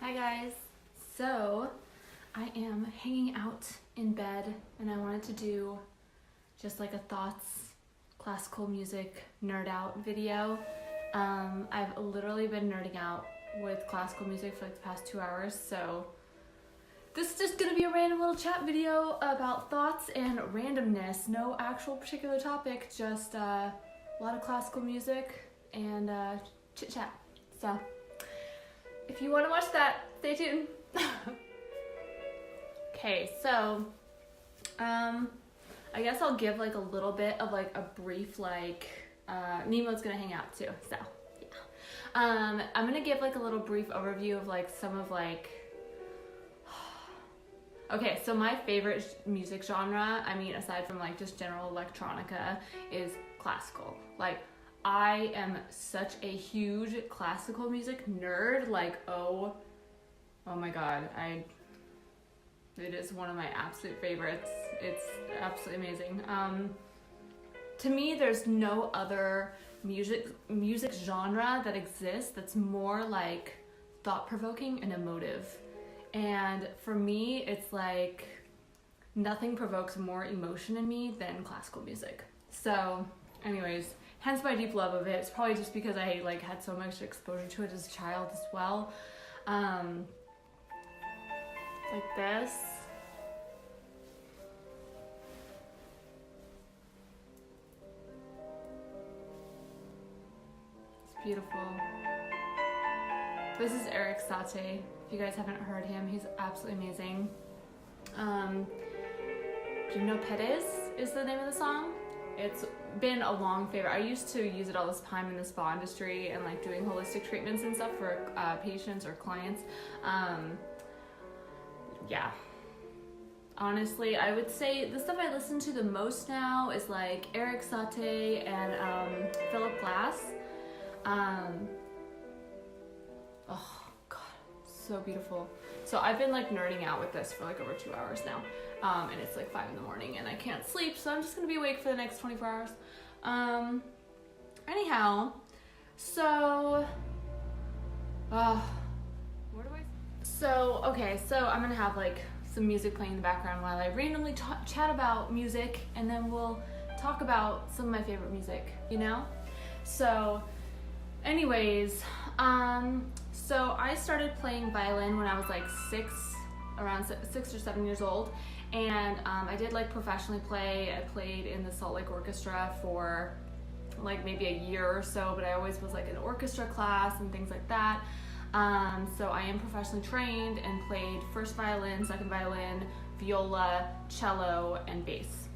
Hi guys. So I am hanging out in bed and I wanted to do just like a thoughts classical music nerd out video. I've literally been nerding out with classical music for like the past 2 hours, so this is just gonna be a random little chat video about thoughts and randomness. No actual particular topic, just a lot of classical music and chit chat. So if you want to watch that, stay tuned. Okay, so I guess I'll give like a little bit of like a brief Nemo's gonna hang out too, so yeah. I'm gonna give like a little brief overview of like some of like okay, so my favorite music genre, I mean aside from like just general electronica, is classical. Like I am such a huge classical music nerd, like oh my god, it is one of my absolute favorites. It's absolutely amazing. To me, there's no other music genre that exists that's more like thought-provoking and emotive. And for me, it's like nothing provokes more emotion in me than classical music. So anyways, hence my deep love of it. It's probably just because I like had so much exposure to it as a child as well. Like this. It's beautiful. This is Eric Satie. If you guys haven't heard him, he's absolutely amazing. Gino Perez is the name of the song. It's been a long favorite. I used to use it all this time in the spa industry and like doing holistic treatments and stuff for patients or clients. Yeah. Honestly, I would say the stuff I listen to the most now is like Eric Satie and Philip Glass. Oh god, so beautiful. So I've been like nerding out with this for like over 2 hours now. And it's like 5 in.the.morning and I can't sleep, so I'm just gonna be awake for the next 24 hours. Anyhow, so where do I? So okay, so I'm gonna have like some music playing in the background while I randomly chat about music, and then we'll talk about some of my favorite music, you know? So anyways, so I started playing violin when I was like around 6 or 7 years old, and I did like professionally play. I played in the Salt Lake Orchestra for like maybe a year or so, but I always was like in orchestra class and things like that. So I am professionally trained and played first violin, second violin, viola, cello, and bass.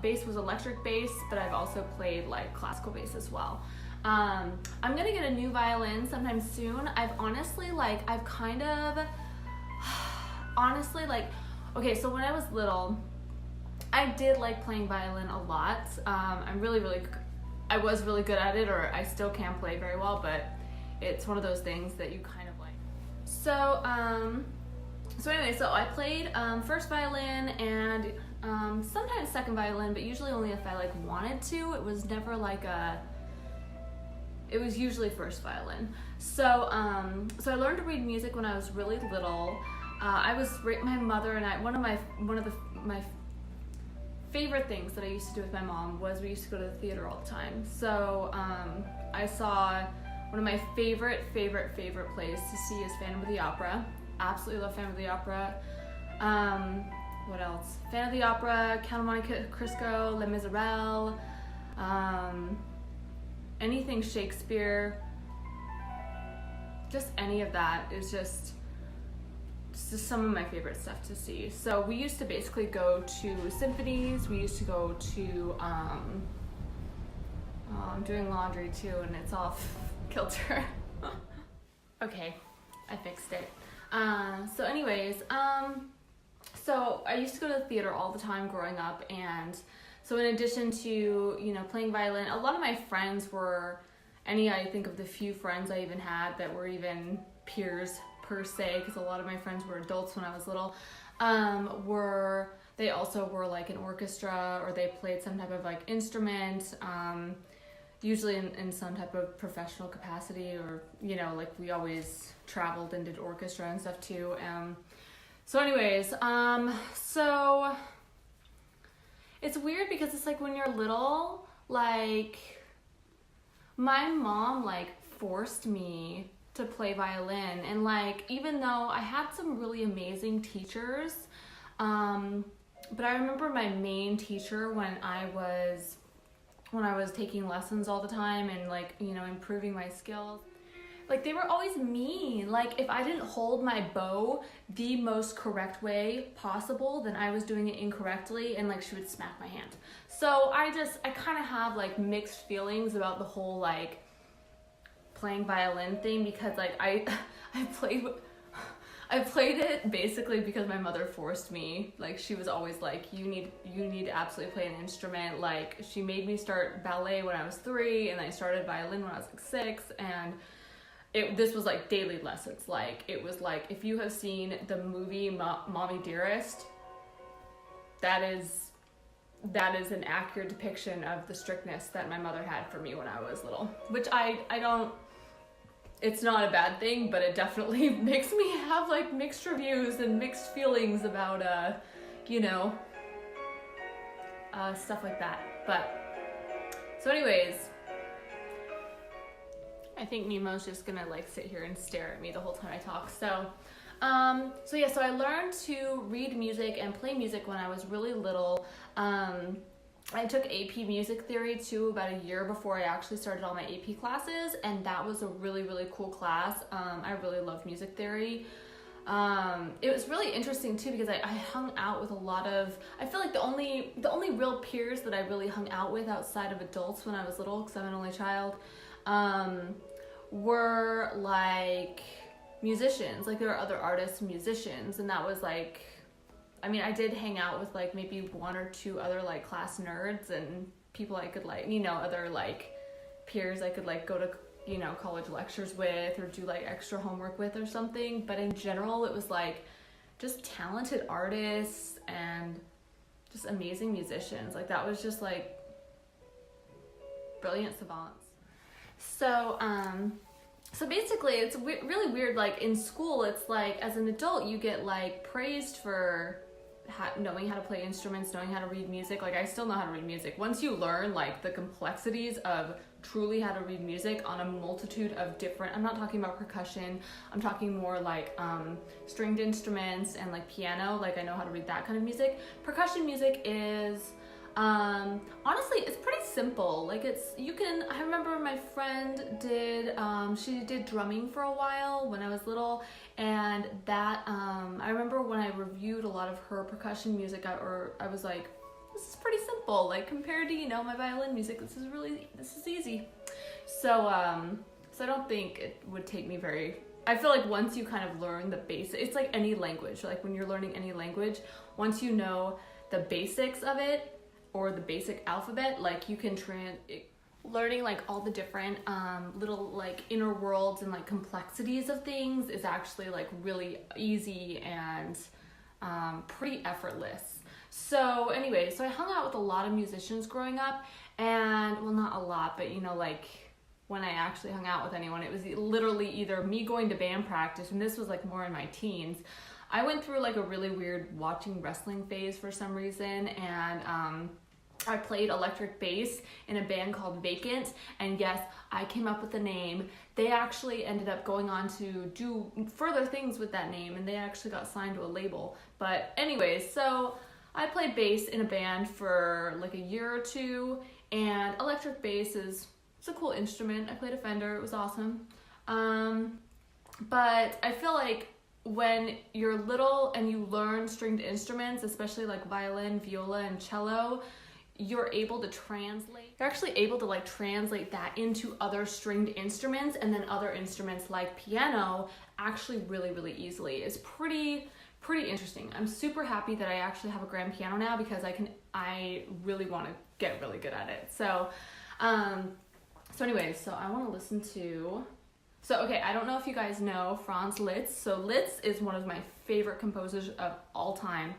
Bass was electric bass, but I've also played like classical bass as well. I'm gonna get a new violin sometime soon. Okay, so when I was little, I did like playing violin a lot. I was really good at it, or I still can play very well, but it's one of those things that you kind of like. So anyway, so I played first violin and sometimes second violin, but usually only if I like wanted to. It was never like it was usually first violin. So so I learned to read music when I was really little. My mother and I, one of my favorite things that I used to do with my mom was we used to go to the theater all the time. So I saw one of my favorite plays to see is Phantom of the Opera. Absolutely love Phantom of the Opera. What else? Phantom of the Opera, Count of Monte Cristo, Les Miserables, anything Shakespeare, just any of that is just some of my favorite stuff to see. So we used to basically go to symphonies. We used to go to I'm doing laundry too, and it's off kilter. Okay, I fixed it. So anyways, so I used to go to the theater all the time growing up, and so in addition to, you know, playing violin, a lot of my friends were, I think of the few friends I even had that were even peers per se, because a lot of my friends were adults when I was little, they also were like an orchestra, or they played some type of like instrument. usually in some type of professional capacity, or, you know, like we always traveled and did orchestra and stuff too. So anyways, so it's weird because it's like when you're little, like my mom like forced me to play violin, and like even though I had some really amazing teachers, but I remember my main teacher when I was taking lessons all the time and like, you know, improving my skills, like they were always mean. Like if I didn't hold my bow the most correct way possible, then I was doing it incorrectly, and like she would smack my hand. So I kind of have like mixed feelings about the whole like playing violin thing, because like I played it basically because my mother forced me. Like she was always like, you need to absolutely play an instrument. Like she made me start ballet when I was 3, and I started violin when I was like 6, and this was like daily lessons. Like it was like, if you have seen the movie Mommy Dearest, that is an accurate depiction of the strictness that my mother had for me when I was little, which I don't, it's not a bad thing, but it definitely makes me have like mixed reviews and mixed feelings about, you know, stuff like that. But, so anyways, I think Nemo's just gonna like sit here and stare at me the whole time I talk. So I learned to read music and play music when I was really little. I took AP Music Theory too about a year before I actually started all my AP classes, and that was a really, really cool class. I really loved music theory. It was really interesting too because I hung out with a lot of, I feel like the only real peers that I really hung out with outside of adults when I was little, because I'm an only child, were like musicians. Like there were other artists and musicians, and that was like, I mean, I did hang out with like maybe 1 or 2 other like class nerds and people I could like, you know, other like peers I could like go to, you know, college lectures with or do like extra homework with or something. But in general, it was like just talented artists and just amazing musicians. Like that was just like brilliant savants. So, so basically it's really weird. Like in school, it's like as an adult, you get like praised for knowing how to play instruments, knowing how to read music. Like I still know how to read music. Once you learn like the complexities of truly how to read music on a multitude of different, I'm not talking about percussion, I'm talking more like stringed instruments and like piano. Like I know how to read that kind of music. Percussion music is honestly, it's pretty simple. Like I remember my friend did, she did drumming for a while when I was little, and that, I remember when I reviewed a lot of her percussion music, I was like, this is pretty simple, like compared to, you know, my violin music, this is easy. So I don't think it would take me I feel like once you kind of learn the basics, it's like any language, like when you're learning any language, once you know the basics of it, or the basic alphabet, like you can learning like all the different little like inner worlds and like complexities of things is actually like really easy and pretty effortless. So anyway, so I hung out with a lot of musicians growing up, and well, not a lot, but you know, like when I actually hung out with anyone, it was literally either me going to band practice, and this was like more in my teens. I went through like a really weird watching wrestling phase for some reason, and I played electric bass in a band called Vacant, and yes, I came up with the name. They actually ended up going on to do further things with that name, and they actually got signed to a label. But anyways, so I played bass in a band for like a year or 2, and electric bass it's a cool instrument. I played a Fender, it was awesome. But I feel like when you're little and you learn stringed instruments, especially like violin, viola, and cello, you're actually able to like translate that into other stringed instruments, and then other instruments like piano actually really, really easily. It's pretty interesting. I'm super happy that I actually have a grand piano now, because I really want to get really good at it. So anyways, so I want to listen to, okay, I don't know if you guys know Franz Liszt. So Liszt is one of my favorite composers of all time.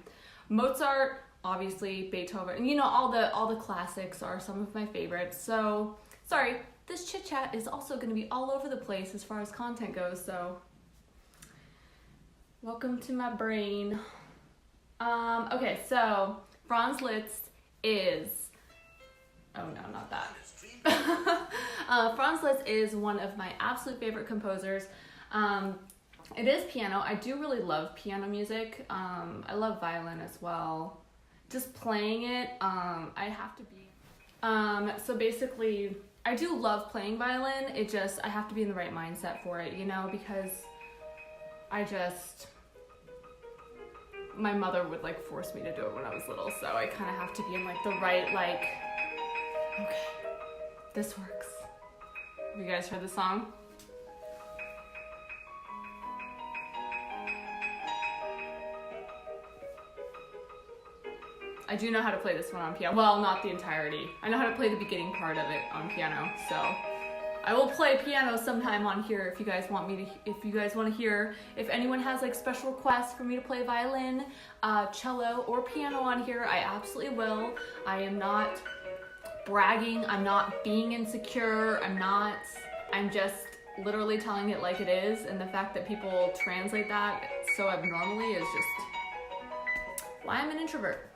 Mozart, obviously, Beethoven, you know, all the classics are some of my favorites. So Sorry, this chit chat is also going to be all over the place as far as content goes, so welcome to my brain. Okay, so Franz Liszt is, oh no, not that. Franz Liszt is one of my absolute favorite composers. It is piano. I do really love piano music. I love violin as well. Just playing it, I have to be. So basically, I do love playing violin. I have to be in the right mindset for it, you know, because my mother would like force me to do it when I was little, so I kind of have to be in like the right, like, okay, this works. Have you guys heard the song? I do know how to play this one on piano. Well, not the entirety. I know how to play the beginning part of it on piano, so I will play piano sometime on here if you guys want to hear. If anyone has like special requests for me to play violin, cello, or piano on here, I absolutely will. I am not bragging. I'm not being insecure. I'm just literally telling it like it is. And the fact that people translate that so abnormally is just why I'm an introvert.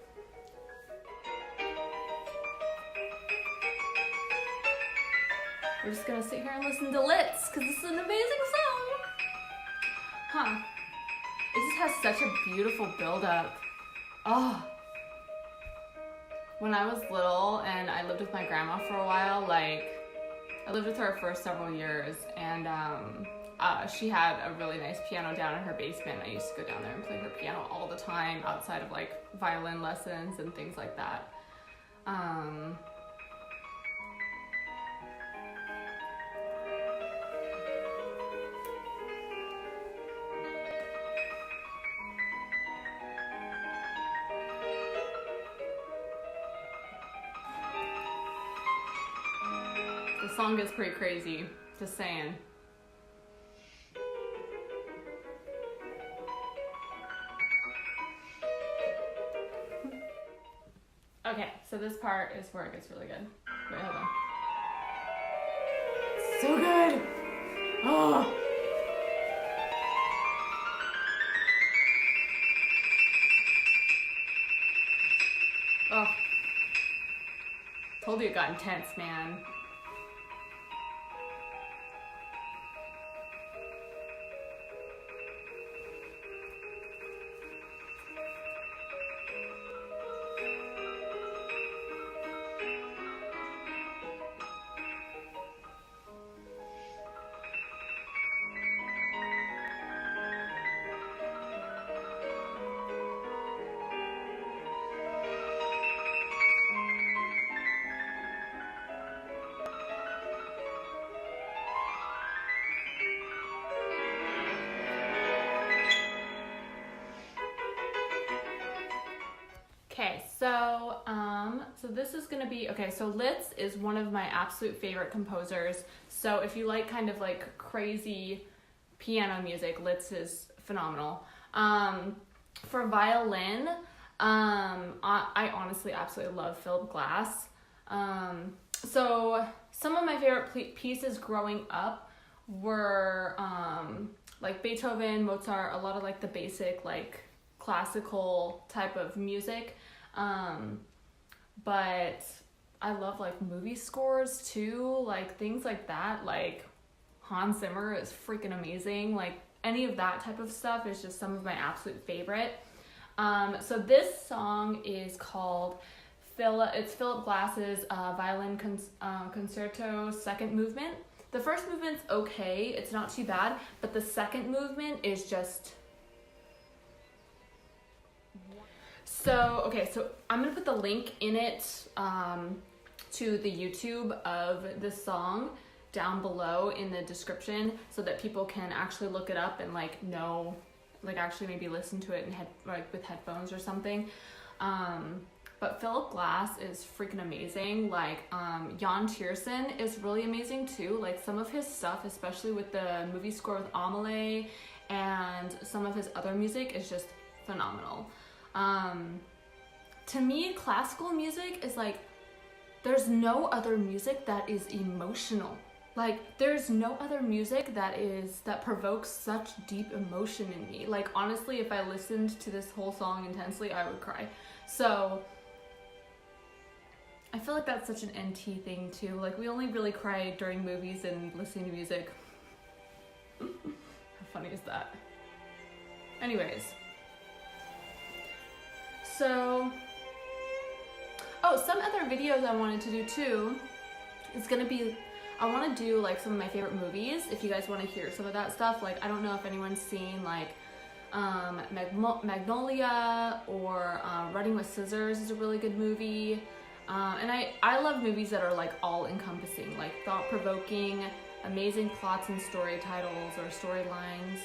We're just gonna sit here and listen to Litz, because this is an amazing song. Huh. It just has such a beautiful build-up. Oh. When I was little and I lived with my grandma for a while, like, I lived with her for several years, and she had a really nice piano down in her basement. I used to go down there and play her piano all the time, outside of like violin lessons and things like that. The song gets pretty crazy, just saying. Okay, so this part is where it gets really good. Wait, hold on. So good! Oh! Oh. Told you it got intense, man. Okay, so this is gonna be, okay, so Liszt is one of my absolute favorite composers. So if you like kind of like crazy piano music, Liszt is phenomenal. For violin, I honestly absolutely love Philip Glass. So some of my favorite pieces growing up were like Beethoven, Mozart, a lot of like the basic like classical type of music. But I love like movie scores too, like things like that. Like Hans Zimmer is freaking amazing. Like any of that type of stuff is just some of my absolute favorite. So this song is called it's Philip Glass's violin concerto second movement. The first movement's okay, it's not too bad, but the second movement is just... So, okay, so I'm gonna put the link in it to the YouTube of this song down below in the description so that people can actually look it up and like know, like actually maybe listen to it in with headphones or something. But Philip Glass is freaking amazing. Like Jan Tiersen is really amazing too. Like some of his stuff, especially with the movie score with Amelie and some of his other music is just phenomenal. To me, classical music is like there's no other music that is emotional. Like, there's no other music that provokes such deep emotion in me. Like, honestly, if I listened to this whole song intensely, I would cry. So I feel like that's such an NT thing too. Like, we only really cry during movies and listening to music. How funny is that? Anyways. So, some other videos I wanted to do too is gonna be, I want to do like some of my favorite movies. If you guys want to hear some of that stuff, like I don't know if anyone's seen like Magnolia or Running with Scissors is a really good movie. And I love movies that are like all encompassing, like thought-provoking, amazing plots and story titles or storylines,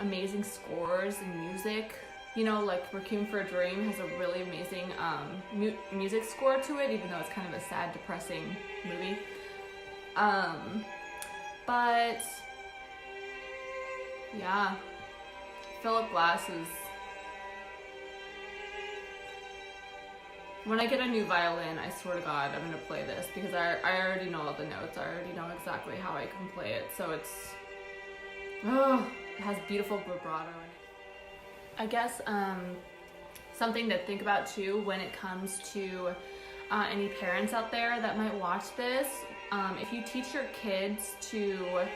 amazing scores and music. You know, like Requiem for a Dream has a really amazing music score to it, even though it's kind of a sad, depressing movie. But yeah, Philip Glass is, when I get a new violin, I swear to God, I'm gonna play this because I already know all the notes. I already know exactly how I can play it. So it has beautiful vibrato. I guess something to think about too when it comes to any parents out there that might watch this. If you teach your kids to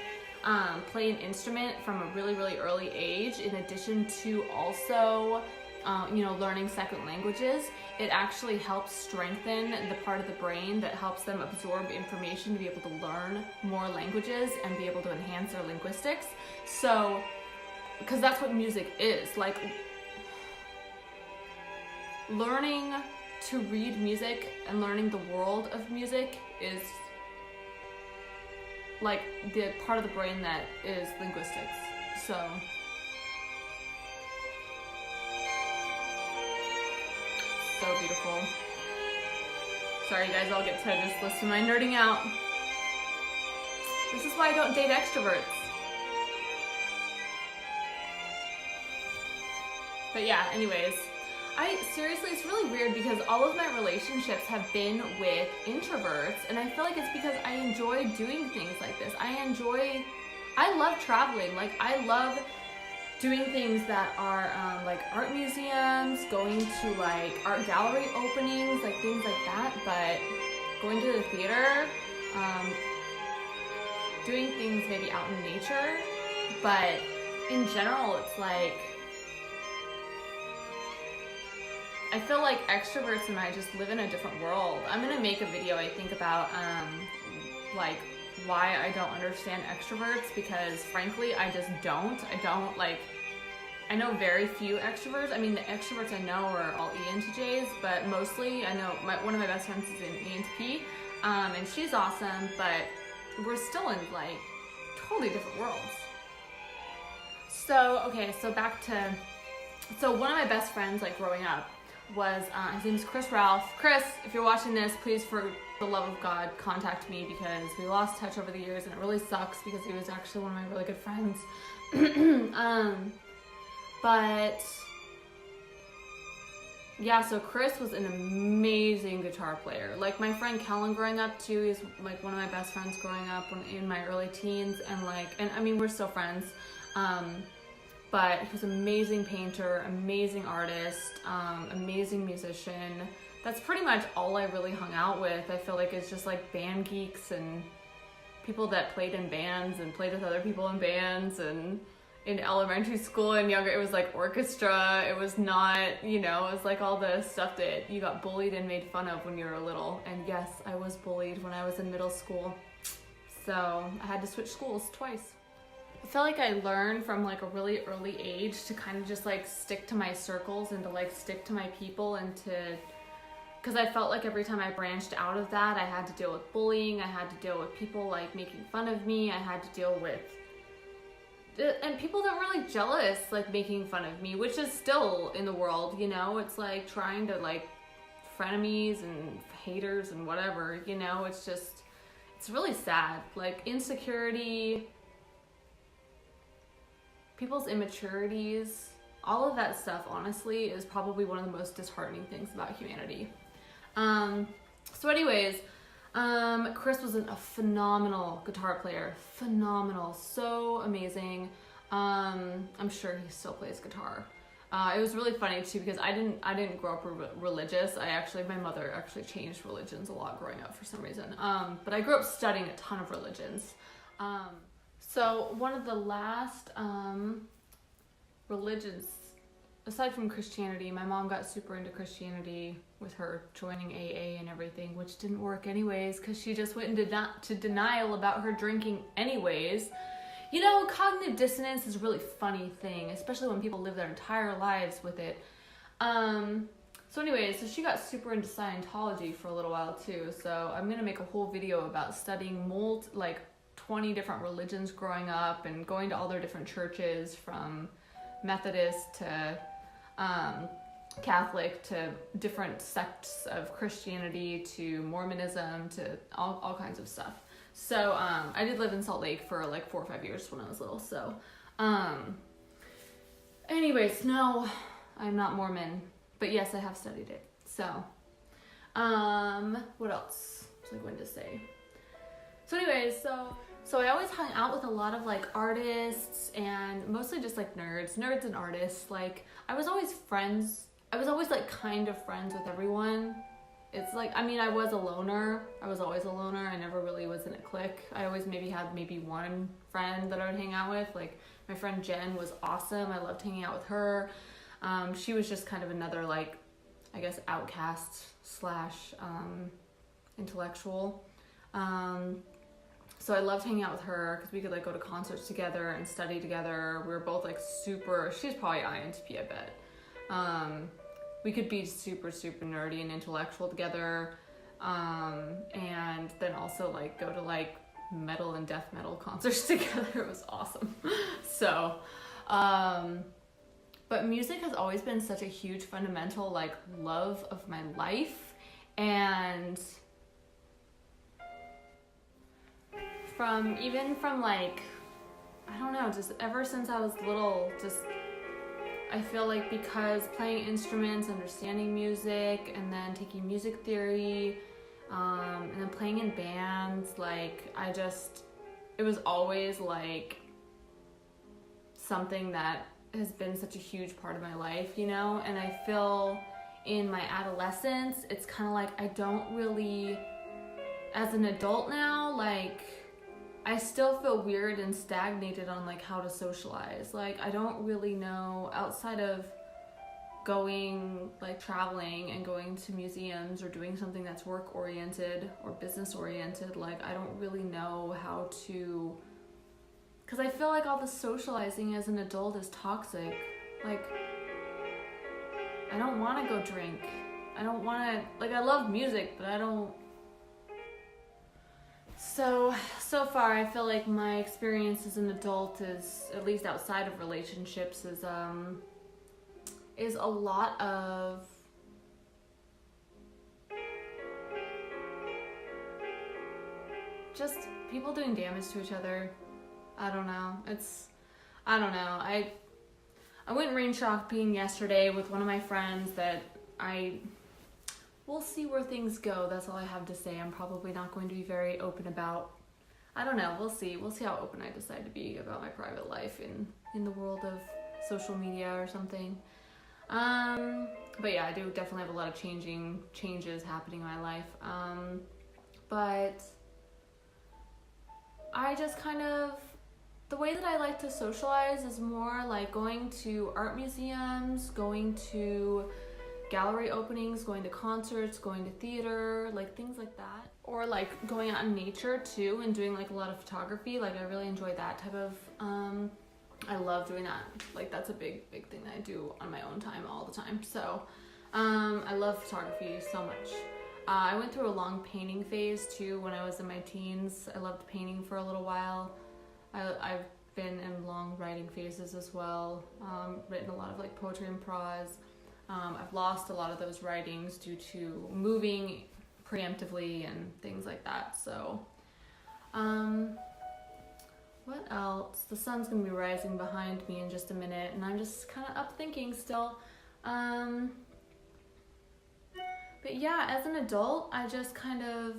play an instrument from a really, really early age, in addition to also learning second languages, it actually helps strengthen the part of the brain that helps them absorb information to be able to learn more languages and be able to enhance their linguistics. So, because that's what music is. Like, learning to read music and learning the world of music is like the part of the brain that is linguistics. So beautiful. Sorry guys, I'll get to just listen to my nerding out. This is why I don't date extroverts. But yeah, anyways, seriously, it's really weird because all of my relationships have been with introverts, and I feel like it's because I enjoy doing things like this. I love traveling. Like, I love doing things that are like art museums, going to like art gallery openings, like things like that, but going to the theater, doing things maybe out in nature, but in general, it's like, I feel like extroverts and I just live in a different world. I'm gonna make a video, I think, about like why I don't understand extroverts, because frankly, I just don't. I know very few extroverts. I mean, the extroverts I know are all ENTJs, but mostly I know one of my best friends is an ENTP, and she's awesome, but we're still in like totally different worlds. So, okay, so one of my best friends, like growing up, was, his name is Chris Ralph. Chris, if you're watching this, please, for the love of God, contact me, because we lost touch over the years and it really sucks because he was actually one of my really good friends. But yeah, so Chris was an amazing guitar player. Like, my friend Kellen growing up too, he's like one of my best friends growing up in my early teens, and I mean, we're still friends. But he was an amazing painter, amazing artist, amazing musician. That's pretty much all I really hung out with. I feel like it's just like band geeks and people that played in bands and played with other people in bands. And in elementary school and younger, it was like orchestra. It was not, it was like all the stuff that you got bullied and made fun of when you were little. And yes, I was bullied when I was in middle school. So I had to switch schools twice. I feel like I learned from like a really early age to kind of just like stick to my circles and to like stick to my people, and because I felt like every time I branched out of that, I had to deal with bullying, I had to deal with people like making fun of me, I had to deal with, and people that were like jealous, like making fun of me, which is still in the world, it's like trying to like frenemies and haters and whatever, it's really sad. Like, insecurity, people's immaturities, all of that stuff, honestly, is probably one of the most disheartening things about humanity. So anyways, Chris was a phenomenal guitar player. Phenomenal. So amazing. I'm sure he still plays guitar. It was really funny too because I didn't grow up religious. My mother actually changed religions a lot growing up for some reason. But I grew up studying a ton of religions. So one of the last religions, aside from Christianity, my mom got super into Christianity with her joining AA and everything, which didn't work anyways because she just went into denial about her drinking anyways. You know, cognitive dissonance is a really funny thing, especially when people live their entire lives with it. So anyways, so she got super into Scientology for a little while too. So I'm going to make a whole video about studying 20 different religions growing up and going to all their different churches, from Methodist to Catholic to different sects of Christianity to Mormonism to all kinds of stuff. So I did live in Salt Lake for like 4 or 5 years when I was little. So anyways, no, I'm not Mormon, but yes, I have studied it. So what else was I going to say? So anyways, so I always hung out with a lot of like artists and mostly just like nerds and artists. Like I was always like kind of friends with everyone. It's like, I mean, I was a loner. I was always a loner. I never really was in a clique. I always had one friend that I would hang out with. Like my friend Jen was awesome. I loved hanging out with her. She was just kind of another like, I guess, outcast / intellectual. So I loved hanging out with her because we could like go to concerts together and study together. We were both like she's probably INTP, I bet. We could be super nerdy and intellectual together, and then also like go to like metal and death metal concerts together. It was awesome. So but music has always been such a huge fundamental like love of my life, and from like, I don't know, just ever since I was little, just I feel like because playing instruments, understanding music, and then taking music theory, and then playing in bands, like it was always like something that has been such a huge part of my life, you know? And I feel in my adolescence, it's kind of like I don't really, as an adult now, like I still feel weird and stagnated on like how to socialize. Like I don't really know, outside of going like traveling and going to museums or doing something that's work oriented or business oriented, like I don't really know how to, because I feel like all the socializing as an adult is toxic. Like I don't want to go drink. I don't want to, like I love music, but I don't. So far, I feel like my experience as an adult is, at least outside of relationships, is a lot of just people doing damage to each other. I don't know. I went rain shopping yesterday with one of my friends that we'll see where things go. That's all I have to say. I'm probably not going to be very open about, I don't know, we'll see how open I decide to be about my private life in the world of social media or something. But yeah, I do definitely have a lot of changes happening in my life. But I just kind of, the way that I like to socialize is more like going to art museums, going to gallery openings, going to concerts, going to theater, like things like that. Or like going out in nature too and doing like a lot of photography. Like I really enjoy that type of, I love doing that. Like that's a big thing that I do on my own time all the time. So I love photography so much. I went through a long painting phase too when I was in my teens. I loved painting for a little while. I've been in long writing phases as well. Written a lot of like poetry and prose. I've lost a lot of those writings due to moving preemptively and things like that. So, what else? The sun's gonna be rising behind me in just a minute, and I'm just kind of up thinking still. But But yeah, as an adult, I just kind of,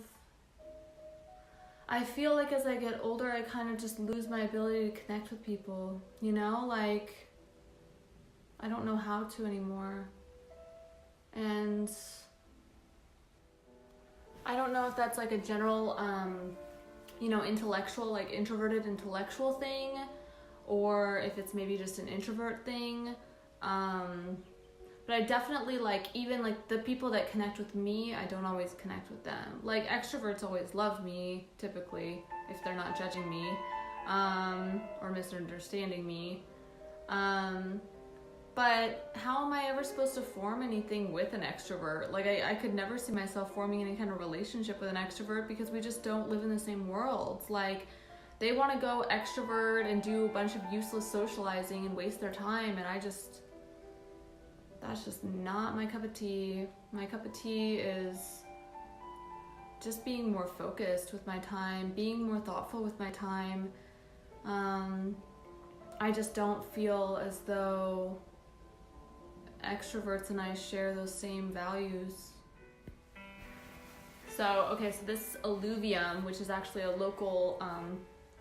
I feel like as I get older, I kind of just lose my ability to connect with people, you know? Like, I don't know how to anymore. And I don't know if that's like a general, you know, intellectual, like introverted intellectual thing, or if it's maybe just an introvert thing. But I definitely, like, even like the people that connect with me, I don't always connect with them. Like, extroverts always love me, typically, if they're not judging me, or misunderstanding me. But how am I ever supposed to form anything with an extrovert? Like, I could never see myself forming any kind of relationship with an extrovert because we just don't live in the same worlds. Like, they want to go extrovert and do a bunch of useless socializing and waste their time, and that's just not my cup of tea. My cup of tea is just being more focused with my time, being more thoughtful with my time. I just don't feel as though extroverts and I share those same values. So this is Alluvium, which is actually a local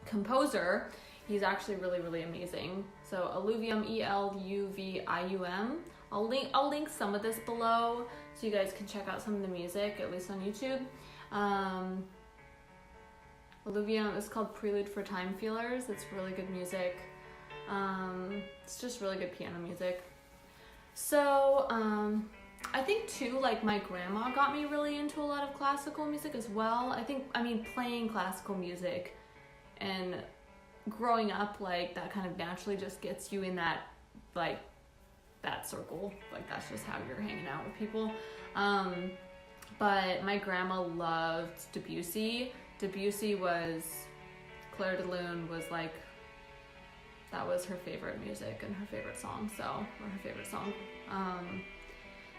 composer. He's actually really, really amazing. So Alluvium, Eluvium. I'll link some of this below so you guys can check out some of the music, at least on YouTube. Alluvium is called Prelude for Time Feelers. It's really good music. It's just really good piano music. So I think too, like, my grandma got me really into a lot of classical music as well. Playing classical music and growing up, like, that kind of naturally just gets you in that, like, that circle. Like, that's just how you're hanging out with people. But my grandma loved Debussy. Claire de Lune was like, that was her favorite music and her favorite song,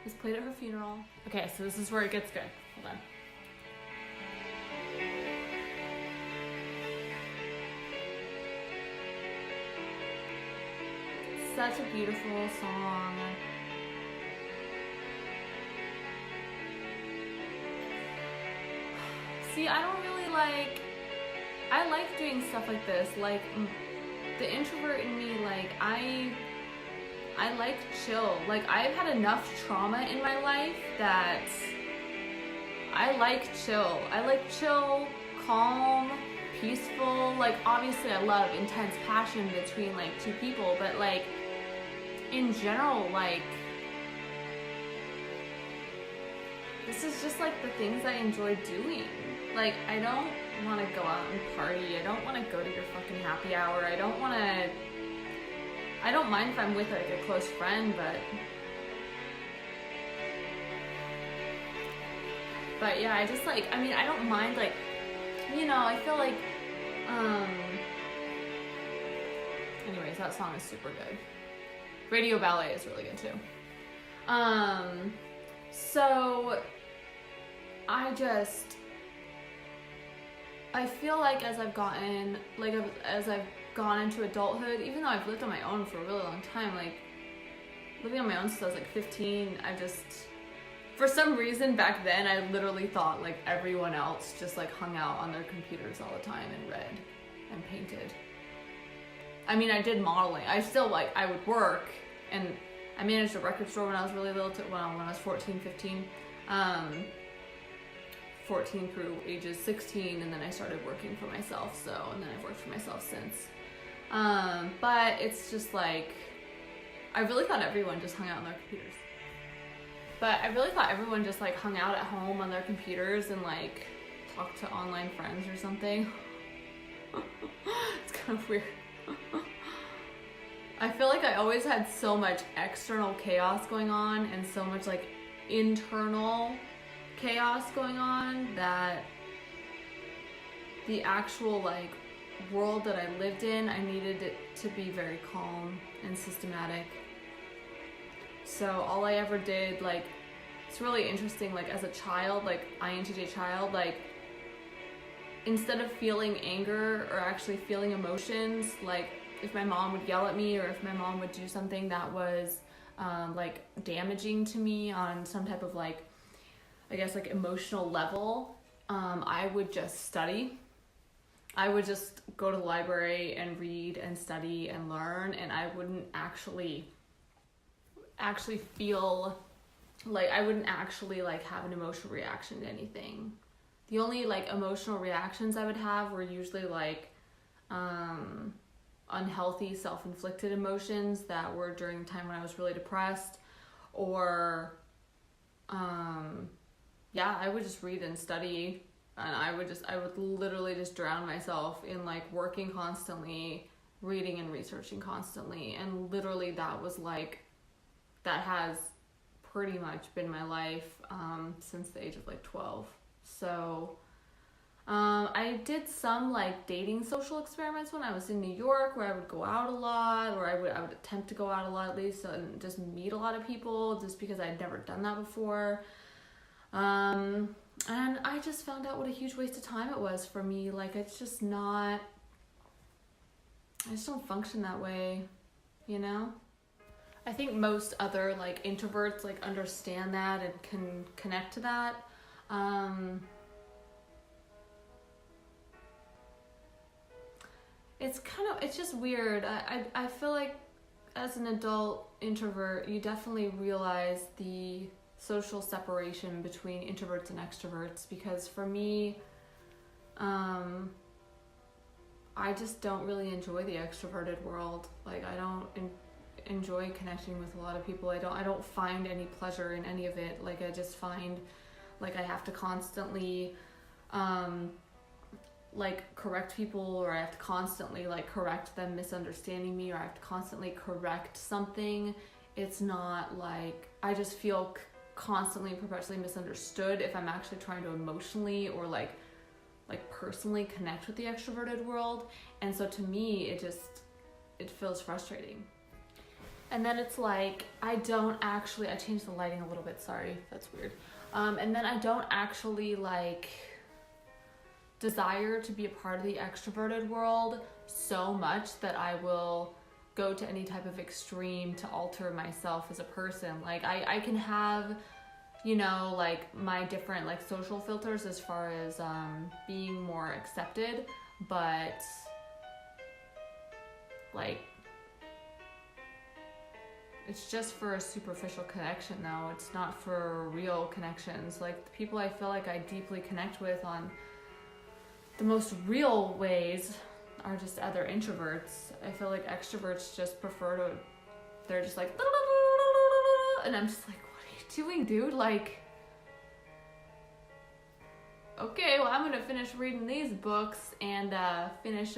was played at her funeral. Okay, so this is where it gets good. Hold on. Such a beautiful song. See, I don't really I like doing stuff like this. Like, the introvert in me, like, I like chill. Like, I've had enough trauma in my life that I like chill. I like chill, calm, peaceful. Like, obviously I love intense passion between, like, two people, but, like, in general, like, this is just, like, the things I enjoy doing. Like, I don't want to go out and party. I don't want to go to your fucking happy hour. I don't mind if I'm with, like, a close friend, but yeah, I just, like, I don't mind, like, you know, I feel like, anyways, that song is super good. Radio Ballet is really good too. So I feel like as I've gone into adulthood, even though I've lived on my own for a really long time, like, living on my own since I was like 15, for some reason back then, I literally thought, like, everyone else just, like, hung out on their computers all the time and read and painted. I did modeling. I still, like, I would work, and I managed a record store when I was really little, when I was 14, 15. 14 through ages 16, and then I started working for myself, and then I've worked for myself since. But it's just, like, I really thought everyone just hung out on their computers. But I really thought everyone just, like, hung out at home on their computers and, like, talked to online friends or something. It's kind of weird. I feel like I always had so much external chaos going on and so much, like, internal chaos going on that the actual, like, world that I lived in, I needed it to be very calm and systematic. So all I ever did, like, it's really interesting, like, as a child, like, INTJ child, like, instead of feeling anger or actually feeling emotions, like, if my mom would yell at me or if my mom would do something that was, like, damaging to me on some type of, like, I guess, like emotional level, I would just study. I would just go to the library and read and study and learn, and I wouldn't actually feel like, I wouldn't actually like have an emotional reaction to anything. The only like emotional reactions I would have were usually like unhealthy self-inflicted emotions that were during the time when I was really depressed, or I would just read and study, and I would literally just drown myself in like working constantly, reading and researching constantly, and literally that has pretty much been my life since the age of like 12. So I did some like dating social experiments when I was in New York, where I would go out a lot, or I would attempt to go out a lot at least, and just meet a lot of people, just because I'd never done that before. And I just found out what a huge waste of time it was for me. Like, it's just not, I just don't function that way, you know? I think most other like introverts like understand that and can connect to that. It's just weird. I feel like as an adult introvert, you definitely realize the social separation between introverts and extroverts, because for me, I just don't really enjoy the extroverted world. Like, I don't enjoy connecting with a lot of people. I don't find any pleasure in any of it. Like, I just find like I have to constantly like correct people, or I have to constantly like correct them misunderstanding me, or I have to constantly correct something. It's not like, I just feel constantly and perpetually misunderstood if I'm actually trying to emotionally or like personally connect with the extroverted world. And so to me, it feels frustrating. And then it's like, I changed the lighting a little bit, sorry, that's weird. And then I don't actually like desire to be a part of the extroverted world so much that I will go to any type of extreme to alter myself as a person. Like, I can have, you know, like my different like social filters as far as being more accepted, but like, it's just for a superficial connection though. It's not for real connections. Like, the people I feel like I deeply connect with on the most real ways are just other introverts. I feel like extroverts just they're just like, and I'm just like, what are you doing, dude? Like, okay, well, I'm gonna finish reading these books and finish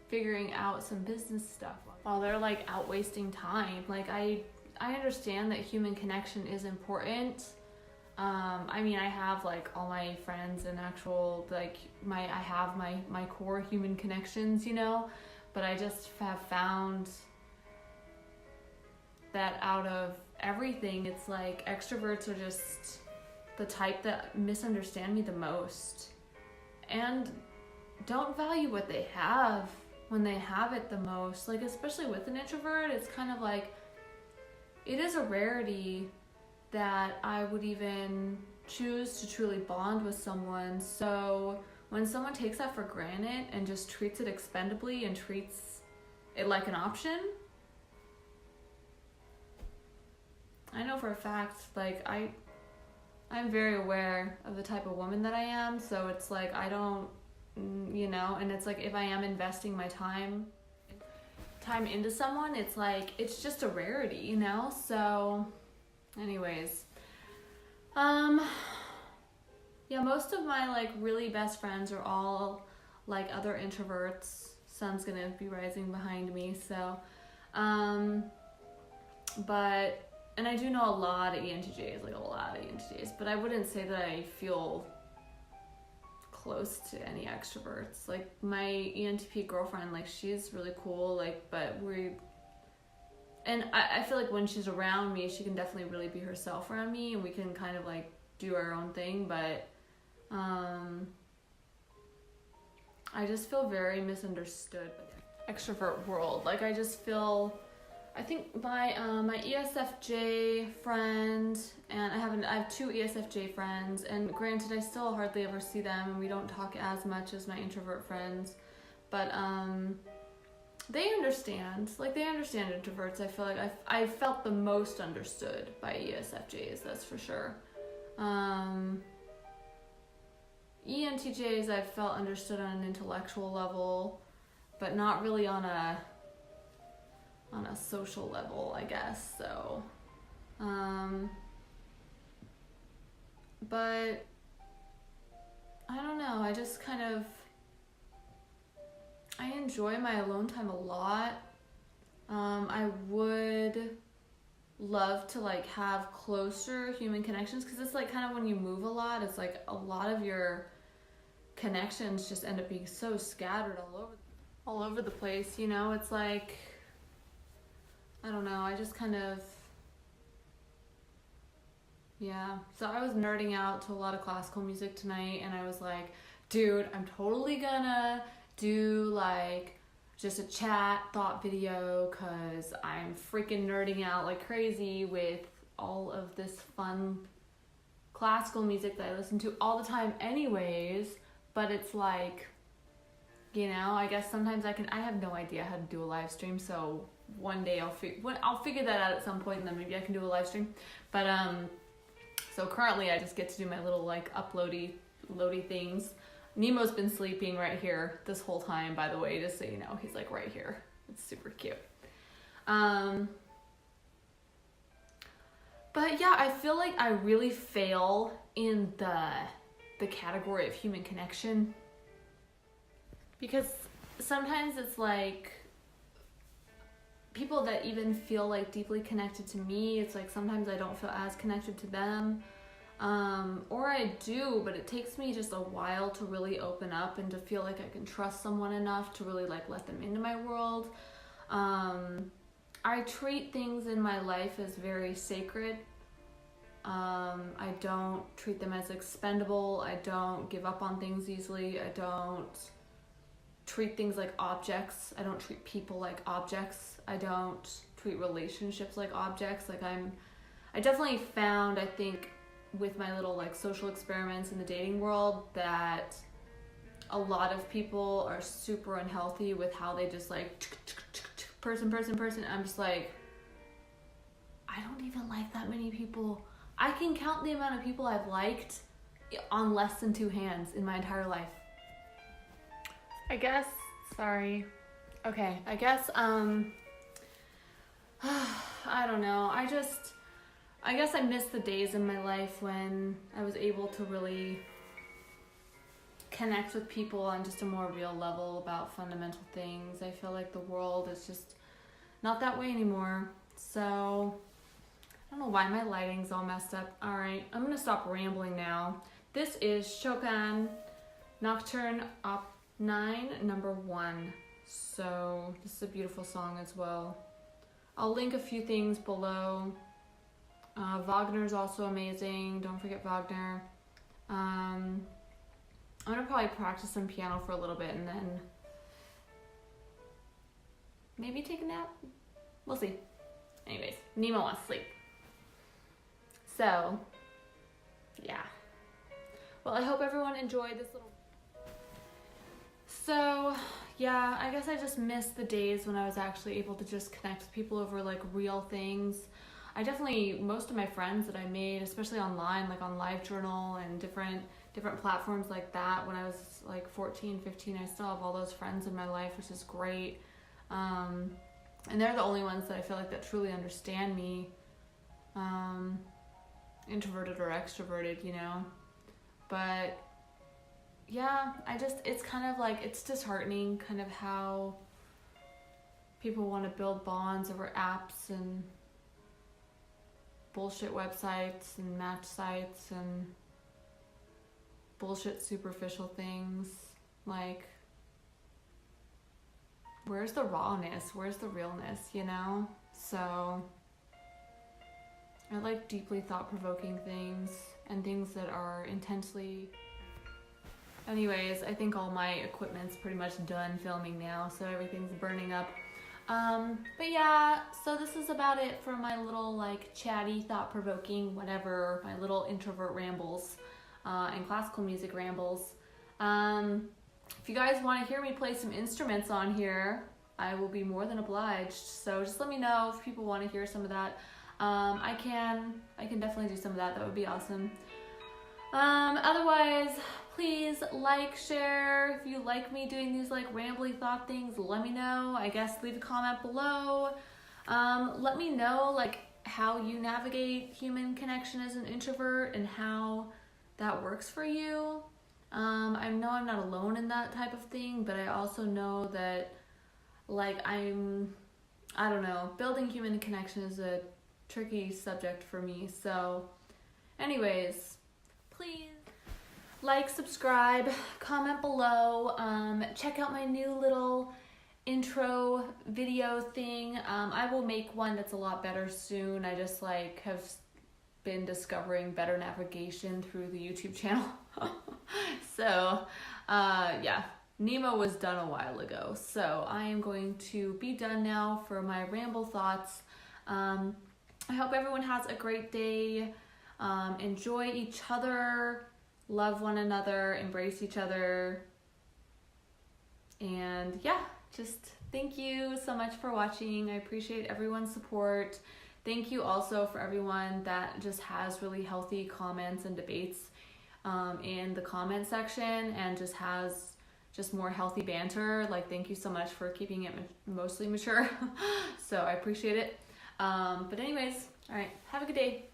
figuring out some business stuff while they're like out wasting time. Like, I understand that human connection is important. I mean, I have like all my friends and actual like I have my core human connections, you know, but I just have found that out of everything, it's like extroverts are just the type that misunderstand me the most and don't value what they have when they have it the most. Like, especially with an introvert, it's kind of like, it is a rarity that I would even choose to truly bond with someone. So when someone takes that for granted and just treats it expendably and treats it like an option, I know for a fact, like, I'm very aware of the type of woman that I am, so it's like, I don't, you know, and it's like, if I am investing my time into someone, it's like, it's just a rarity, you know? So anyways, yeah, most of my like really best friends are all like other introverts. Sun's gonna be rising behind me, so but, and I do know a lot of ENTJs, but I wouldn't say that I feel close to any extroverts. Like, my ENTP girlfriend, like, she's really cool, like, but and I feel like when she's around me, she can definitely really be herself around me, and we can kind of like do our own thing, but I just feel very misunderstood by the extrovert world. Like, I I think my ESFJ friend, and I have 2 ESFJ friends, and granted I still hardly ever see them and we don't talk as much as my introvert friends, but they understand. Like, they understand introverts. I feel like I felt the most understood by ESFJs, that's for sure. ENTJs I felt understood on an intellectual level, but not really on a social level, I guess. So, but I don't know. I just kind of I enjoy my alone time a lot. I would love to like have closer human connections, because it's like kind of when you move a lot, it's like a lot of your connections just end up being so scattered all over the place, you know? It's like, I don't know, I just kind of, yeah. So I was nerding out to a lot of classical music tonight, and I was like, dude, I'm totally gonna do like just a chat thought video, cause I'm freaking nerding out like crazy with all of this fun classical music that I listen to all the time anyways. But it's like, you know, I guess sometimes I have no idea how to do a live stream, so one day I'll figure that out at some point, and then maybe I can do a live stream. But so currently I just get to do my little like loady things. Nemo's been sleeping right here this whole time, by the way, just so you know. He's like right here. It's super cute. But yeah, I feel like I really fail in the category of human connection, because sometimes it's like people that even feel like deeply connected to me, it's like sometimes I don't feel as connected to them. Or I do, but it takes me just a while to really open up and to feel like I can trust someone enough to really like let them into my world. I treat things in my life as very sacred. I don't treat them as expendable. I don't give up on things easily. I don't treat things like objects. I don't treat people like objects. I don't treat relationships like objects. Like I definitely found, I think, with my little like social experiments in the dating world, that a lot of people are super unhealthy with how they just like person. I'm just like, I don't even like that many people. I can count the amount of people I've liked on less than 2 hands in my entire life. I guess, sorry. Okay, I guess, I don't know. I guess I miss the days in my life when I was able to really connect with people on just a more real level about fundamental things. I feel like the world is just not that way anymore. So I don't know why my lighting's all messed up. All right, I'm gonna stop rambling now. This is Chopin Nocturne Op 9, number 1. So this is a beautiful song as well. I'll link a few things below. Wagner's also amazing. Don't forget Wagner. I'm gonna probably practice some piano for a little bit and then maybe take a nap. We'll see. Anyways, Nemo wants to sleep. So, yeah. Well, I hope everyone enjoyed this little... So, yeah, I guess I just missed the days when I was actually able to just connect with people over like real things. I definitely, most of my friends that I made, especially online, like on LiveJournal and different platforms like that, when I was like 14, 15, I still have all those friends in my life, which is great. And they're the only ones that I feel like that truly understand me, introverted or extroverted, you know. But yeah, it's kind of like, it's disheartening kind of how people want to build bonds over apps and bullshit websites and match sites and bullshit superficial things. Like, where's the rawness? Where's the realness, you know? So I like deeply thought-provoking things and things that are intensely... Anyways, I think all my equipment's pretty much done filming now, so everything's burning up. But yeah, so this is about it for my little like chatty, thought-provoking, whatever, my little introvert rambles and classical music rambles. If you guys want to hear me play some instruments on here, I will be more than obliged. So just let me know if people want to hear some of that. I can definitely do some of that. That would be awesome. Otherwise, please like, share. If you like me doing these like rambly thought things, let me know. I guess leave a comment below. Let me know like how you navigate human connection as an introvert and how that works for you. I know I'm not alone in that type of thing, but I also know that like I don't know, building human connection is a tricky subject for me. So anyways, please like, subscribe, comment below, check out my new little intro video thing. I will make one that's a lot better soon. I just like have been discovering better navigation through the YouTube channel. So yeah, Nemo was done a while ago, so I am going to be done now for my ramble thoughts. I hope everyone has a great day. Enjoy each other, love one another, embrace each other, and yeah, just thank you so much for watching. I appreciate everyone's support. Thank you also for everyone that just has really healthy comments and debates in the comment section and just has just more healthy banter. Like, thank you so much for keeping it mostly mature. So I appreciate it. But anyways, all right, have a good day.